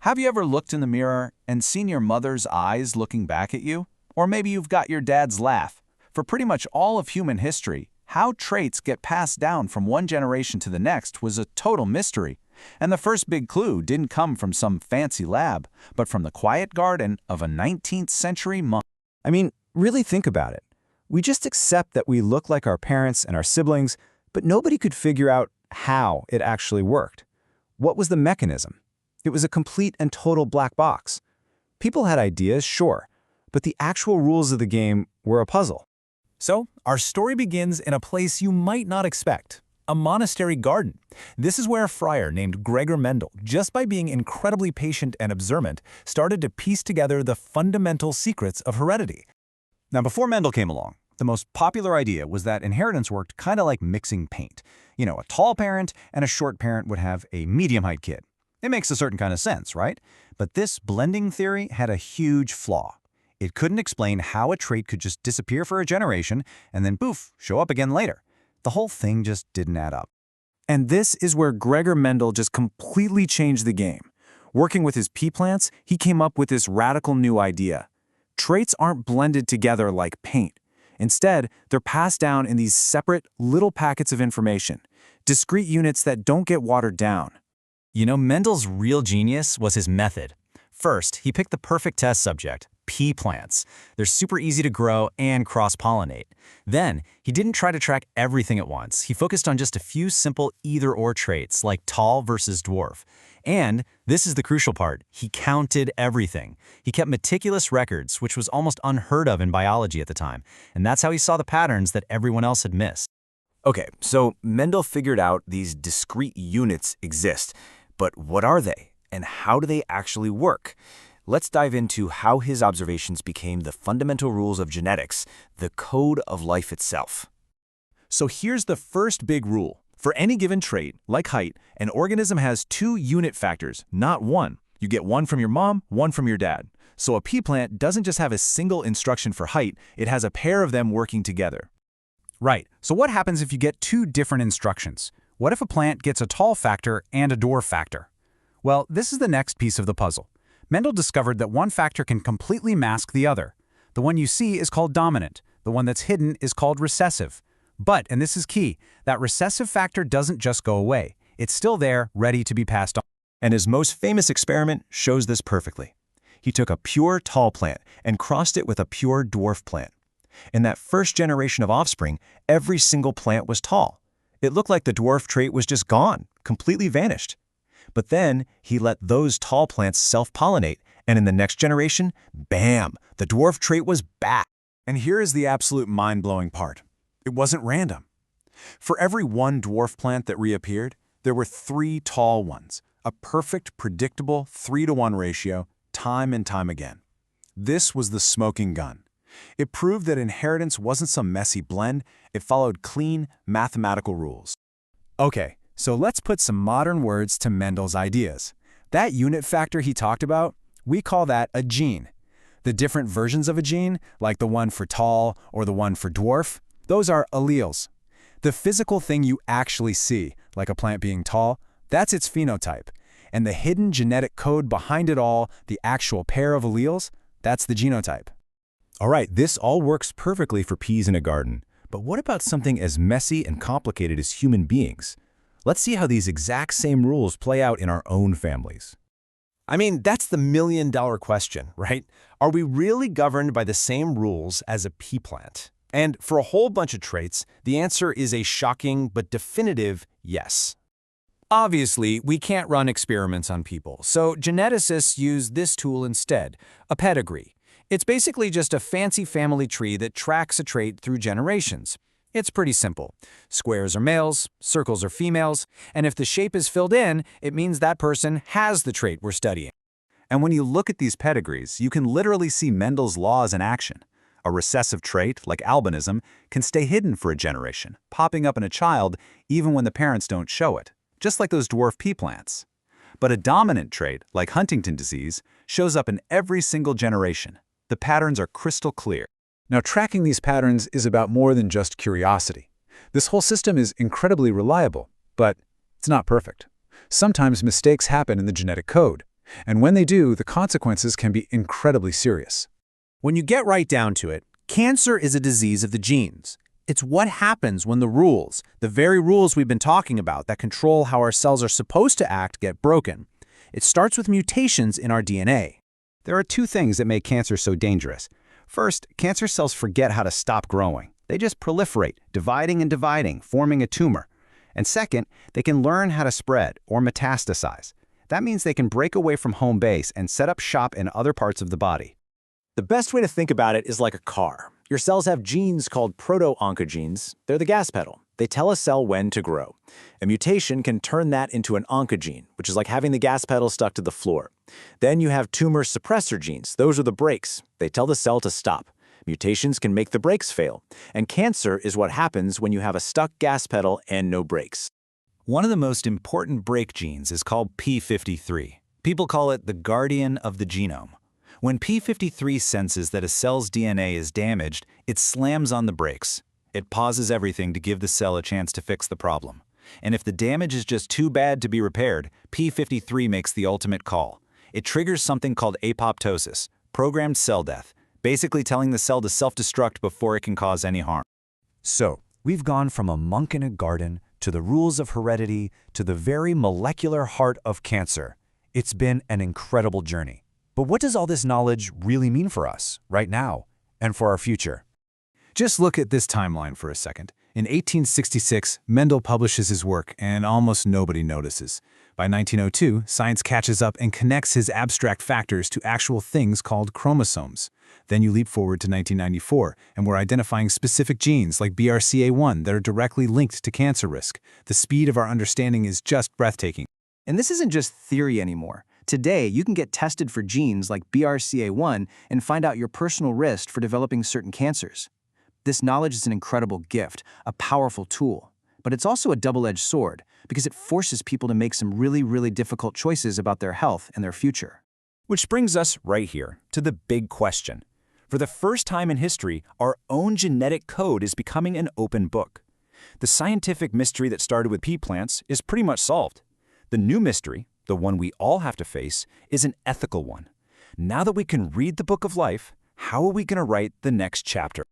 Have you ever looked in the mirror and seen your mother's eyes looking back at you? Or maybe you've got your dad's laugh. For pretty much all of human history, how traits get passed down from one generation to the next was a total mystery. And the first big clue didn't come from some fancy lab, but from the quiet garden of a 19th century monk. I mean, really think about it. We just accept that we look like our parents and our siblings, but nobody could figure out how it actually worked. What was the mechanism? It was a complete and total black box. People had ideas, sure, but the actual rules of the game were a puzzle. So, our story begins in a place you might not expect, a monastery garden. This is where a friar named Gregor Mendel, just by being incredibly patient and observant, started to piece together the fundamental secrets of heredity. Now, before Mendel came along, the most popular idea was that inheritance worked kind of like mixing paint. You know, a tall parent and a short parent would have a medium-height kid. It makes a certain kind of sense, right? But this blending theory had a huge flaw. It couldn't explain how a trait could just disappear for a generation and then, poof, show up again later. The whole thing just didn't add up. And this is where Gregor Mendel just completely changed the game. Working with his pea plants, he came up with this radical new idea. Traits aren't blended together like paint. Instead, they're passed down in these separate little packets of information, discrete units that don't get watered down. You know, Mendel's real genius was his method. First, he picked the perfect test subject, pea plants. They're super easy to grow and cross-pollinate. Then, he didn't try to track everything at once. He focused on just a few simple either-or traits, like tall versus dwarf. And, this is the crucial part, he counted everything. He kept meticulous records, which was almost unheard of in biology at the time. And that's how he saw the patterns that everyone else had missed. Okay, so Mendel figured out these discrete units exist. But what are they, and how do they actually work? Let's dive into how his observations became the fundamental rules of genetics, the code of life itself. So here's the first big rule. For any given trait, like height, an organism has two unit factors, not one. You get one from your mom, one from your dad. So a pea plant doesn't just have a single instruction for height, it has a pair of them working together. Right, so what happens if you get two different instructions? What if a plant gets a tall factor and a dwarf factor? Well, this is the next piece of the puzzle. Mendel discovered that one factor can completely mask the other. The one you see is called dominant. The one that's hidden is called recessive. But, and this is key, that recessive factor doesn't just go away. It's still there, ready to be passed on. And his most famous experiment shows this perfectly. He took a pure tall plant and crossed it with a pure dwarf plant. In that first generation of offspring, every single plant was tall. It looked like the dwarf trait was just gone, completely vanished. But then he let those tall plants self-pollinate, and in the next generation, bam, the dwarf trait was back. And here is the absolute mind-blowing part. It wasn't random. For every one dwarf plant that reappeared, there were 3 tall ones, a perfect, predictable 3-to-1 ratio, time and time again. This was the smoking gun. It proved that inheritance wasn't some messy blend, it followed clean, mathematical rules. Okay, so let's put some modern words to Mendel's ideas. That unit factor he talked about, we call that a gene. The different versions of a gene, like the one for tall or the one for dwarf, those are alleles. The physical thing you actually see, like a plant being tall, that's its phenotype. And the hidden genetic code behind it all, the actual pair of alleles, that's the genotype. All right, this all works perfectly for peas in a garden. But what about something as messy and complicated as human beings? Let's see how these exact same rules play out in our own families. I mean, that's the million-dollar question, right? Are we really governed by the same rules as a pea plant? And for a whole bunch of traits, the answer is a shocking but definitive yes. Obviously, we can't run experiments on people, so geneticists use this tool instead, a pedigree. It's basically just a fancy family tree that tracks a trait through generations. It's pretty simple. Squares are males, circles are females, and if the shape is filled in, it means that person has the trait we're studying. And when you look at these pedigrees, you can literally see Mendel's laws in action. A recessive trait, like albinism, can stay hidden for a generation, popping up in a child even when the parents don't show it, just like those dwarf pea plants. But a dominant trait, like Huntington disease, shows up in every single generation. The patterns are crystal clear. Now, tracking these patterns is about more than just curiosity. This whole system is incredibly reliable, but it's not perfect. Sometimes mistakes happen in the genetic code. And when they do, the consequences can be incredibly serious. When you get right down to it, cancer is a disease of the genes. It's what happens when the rules, the very rules we've been talking about that control how our cells are supposed to act, get broken. It starts with mutations in our DNA. There are two things that make cancer so dangerous. First, cancer cells forget how to stop growing. They just proliferate, dividing and dividing, forming a tumor. And second, they can learn how to spread or metastasize. That means they can break away from home base and set up shop in other parts of the body. The best way to think about it is like a car. Your cells have genes called proto-oncogenes. They're the gas pedal. They tell a cell when to grow. A mutation can turn that into an oncogene, which is like having the gas pedal stuck to the floor. Then you have tumor suppressor genes. Those are the brakes. They tell the cell to stop. Mutations can make the brakes fail. And cancer is what happens when you have a stuck gas pedal and no brakes. One of the most important brake genes is called p53. People call it the guardian of the genome. When p53 senses that a cell's DNA is damaged, it slams on the brakes. It pauses everything to give the cell a chance to fix the problem. And if the damage is just too bad to be repaired, p53 makes the ultimate call. It triggers something called apoptosis, programmed cell death, basically telling the cell to self-destruct before it can cause any harm. So, we've gone from a monk in a garden to the rules of heredity to the very molecular heart of cancer. It's been an incredible journey. But what does all this knowledge really mean for us, right now, and for our future? Just look at this timeline for a second. In 1866, Mendel publishes his work, and almost nobody notices. By 1902, science catches up and connects his abstract factors to actual things called chromosomes. Then you leap forward to 1994, and we're identifying specific genes like BRCA1 that are directly linked to cancer risk. The speed of our understanding is just breathtaking. And this isn't just theory anymore. Today, you can get tested for genes like BRCA1 and find out your personal risk for developing certain cancers. This knowledge is an incredible gift, a powerful tool. But it's also a double-edged sword because it forces people to make some really difficult choices about their health and their future. Which brings us right here to the big question. For the first time in history, our own genetic code is becoming an open book. The scientific mystery that started with pea plants is pretty much solved. The new mystery, the one we all have to face, is an ethical one. Now that we can read the book of life, how are we going to write the next chapter?